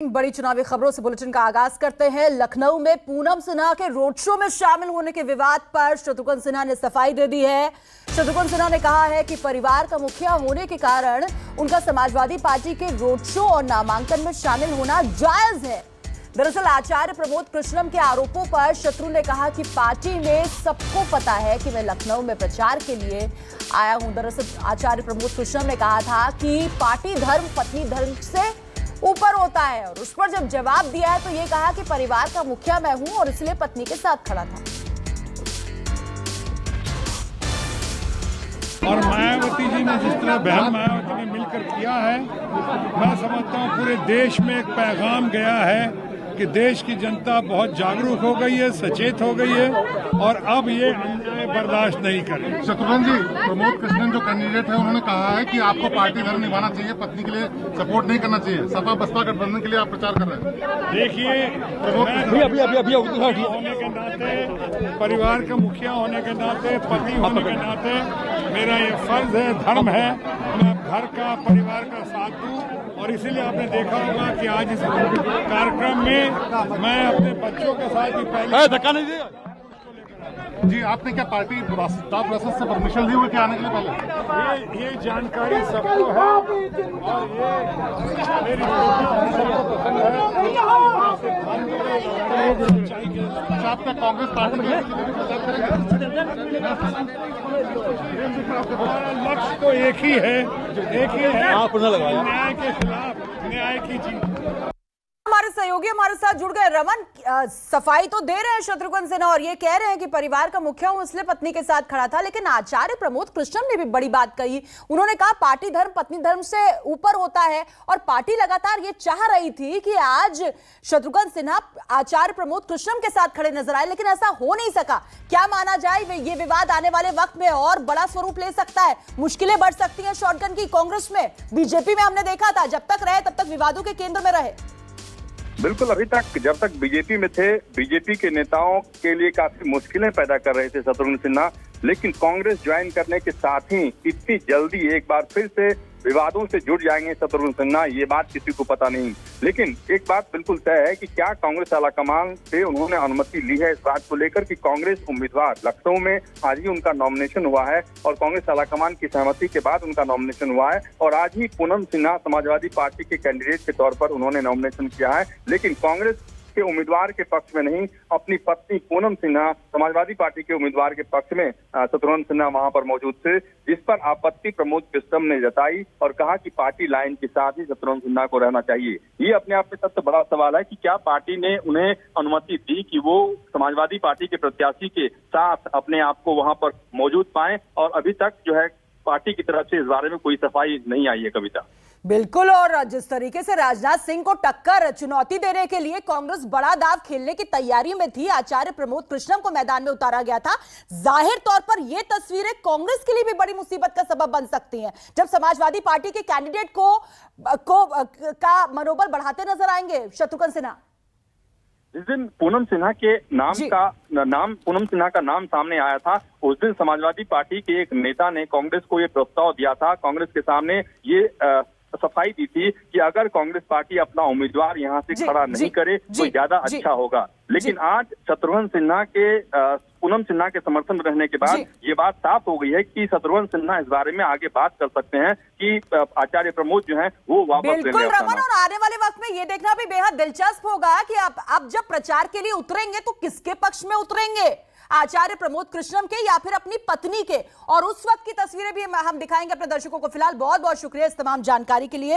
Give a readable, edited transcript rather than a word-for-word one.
बड़ी चुनावी खबरों से बुलेटिन का आगाज करते हैं। लखनऊ में पूनम सिन्हा के रोड शो में शामिल होने के विवाद पर शत्रुघ्न सिन्हा ने सफाई दे दी है। शत्रुघ्न सिन्हा ने कहा है कि परिवार का मुखिया होने के कारण उनका समाजवादी पार्टी के रोड शो और नामांकन में शामिल होना जायज है। दरअसल आचार्य प्रमोद कृष्णम के आरोपों पर शत्रु ने कहा कि पार्टी में सबको पता है कि मैं लखनऊ में प्रचार के लिए आया हूं। दरअसल आचार्य प्रमोद कृष्णम ने कहा था कि पार्टी धर्म पत्नी धर्म से ऊपर होता है और उस पर जब जवाब दिया है तो ये कहा कि परिवार का मुखिया मैं हूं और इसलिए पत्नी के साथ खड़ा था। और मायावती जी ने जिस तरह बहन मायावती ने मिलकर किया है, मैं समझता हूँ पूरे देश में एक पैगाम गया है कि देश की जनता बहुत जागरूक हो गई है, सचेत हो गई है और अब ये अन्याय बर्दाश्त नहीं करें। शत्रुघ्न जी, प्रमोद कृष्णन जो कैंडिडेट है उन्होंने कहा है कि आपको पार्टी धर्म निभाना चाहिए, पत्नी के लिए सपोर्ट नहीं करना चाहिए। सपा बसपा गठबंधन के लिए आप प्रचार कर रहे हैं। देखिए, अभी होने के नाते, परिवार का मुखिया होने के नाते, पति होने के नाते मेरा ये फर्ज है, धर्म है, मैं घर का परिवार का साथ दूं और इसीलिए आपने देखा होगा कि आज इस कार्यक्रम में मैं अपने बच्चों के साथ भी पहले धक्का नहीं दिया जी। आपने क्या पार्टी स्टाफ प्रोसेस से परमिशन ली हुई क्या आने के लिए पहले? ये जानकारी सबको है और ये मेरी सबको पसंद है। आपका कांग्रेस पार्टी में लक्ष्य तो एक ही है न्याय के खिलाफ न्याय की जीत। हमारे सहयोगी हमारे साथ जुड़ गए। रमन, सफाई तो दे रहे हैं शत्रुघ्न सिन्हा और ये कह रहे हैं कि परिवार का मुखिया हूं इसलिए पत्नी के साथ खड़ा था, लेकिन आचार्य प्रमोद कृष्णम ने भी बड़ी बात कही। उन्होंने कहा पार्टी धर्म पत्नी धर्म से ऊपर होता है और पार्टी लगातार ये चाह रही थी कि आज शत्रुघ्न सिन्हा आचार्य प्रमोद कृष्णम के साथ खड़े नजर आए, लेकिन ऐसा हो नहीं सका। क्या माना जाए, ये विवाद आने वाले वक्त में और बड़ा स्वरूप ले सकता है, मुश्किलें बढ़ सकती है शॉटगन की। कांग्रेस में, बीजेपी में हमने देखा था जब तक रहे तब तक विवादों के केंद्र में रहे। बिल्कुल, अभी तक जब तक बीजेपी में थे, बीजेपी के नेताओं के लिए काफी मुश्किलें पैदा कर रहे थे शत्रुघ्न सिन्हा, लेकिन कांग्रेस ज्वाइन करने के साथ ही इतनी जल्दी एक बार फिर से विवादों से जुड़ जाएंगे शत्रुघ्न सिन्हा, ये बात किसी को पता नहीं। लेकिन एक बात बिल्कुल तय है कि क्या कांग्रेस आलाकमान से उन्होंने अनुमति ली है इस बात को लेकर कि कांग्रेस उम्मीदवार लखनऊ में आज ही उनका नॉमिनेशन हुआ है और कांग्रेस आलाकमान की सहमति के बाद उनका नॉमिनेशन हुआ है और आज ही पूनम सिन्हा समाजवादी पार्टी के कैंडिडेट के तौर पर उन्होंने नॉमिनेशन किया है। लेकिन कांग्रेस के उम्मीदवार के पक्ष में नहीं, अपनी पत्नी पूनम सिन्हा समाजवादी पार्टी के उम्मीदवार के पक्ष में शत्रुघ्न सिन्हा वहां पर मौजूद थे, जिस पर आपत्ति प्रमोद कृष्णम ने जताई और कहा कि पार्टी लाइन के साथ ही शत्रुघ्न सिन्हा को रहना चाहिए। ये अपने आप में सबसे बड़ा सवाल है कि क्या पार्टी ने उन्हें अनुमति दी कि वो समाजवादी पार्टी के प्रत्याशी के साथ अपने आप को वहां पर मौजूद पाए, और अभी तक जो है पार्टी की तरफ से इस बारे में कोई सफाई नहीं आई है। कविता, बिल्कुल, और जिस तरीके से राजनाथ सिंह को टक्कर चुनौती देने के लिए कांग्रेस बड़ा दाव खेलने की तैयारी में थी, आचार्य प्रमोद कृष्णम को मैदान में उतारा गया था। जाहिर तौर पर यह तस्वीरें कांग्रेस के लिए भी बड़ी मुसीबत का सबब बन सकती हैं जब समाजवादी पार्टी के कैंडिडेट का मनोबल बढ़ाते नजर आएंगे शत्रुघ्न सिन्हा। जिस दिन पूनम सिन्हा के पूनम सिन्हा का नाम सामने आया था, उस दिन समाजवादी पार्टी के एक नेता ने कांग्रेस को ये प्रस्ताव दिया था, कांग्रेस के सामने ये सफाई दी थी कि अगर कांग्रेस पार्टी अपना उम्मीदवार यहाँ से खड़ा नहीं करे तो ज्यादा अच्छा होगा। लेकिन आज शत्रुघ्न सिन्हा के पूनम सिन्हा के समर्थन में रहने के बाद ये बात साफ हो गई है कि शत्रुघ्न सिन्हा इस बारे में आगे बात कर सकते हैं कि आचार्य प्रमोद जो है वो वापस ले लें। बिल्कुल रमन, और आने वाले वक्त में ये देखना भी बेहद दिलचस्प होगा कि अब जब प्रचार के लिए उतरेंगे तो किसके पक्ष में उतरेंगे, आचार्य प्रमोद कृष्णम के या फिर अपनी पत्नी के, और उस वक्त की तस्वीरें भी हम दिखाएंगे अपने दर्शकों को। फिलहाल बहुत बहुत शुक्रिया इस तमाम जानकारी के लिए।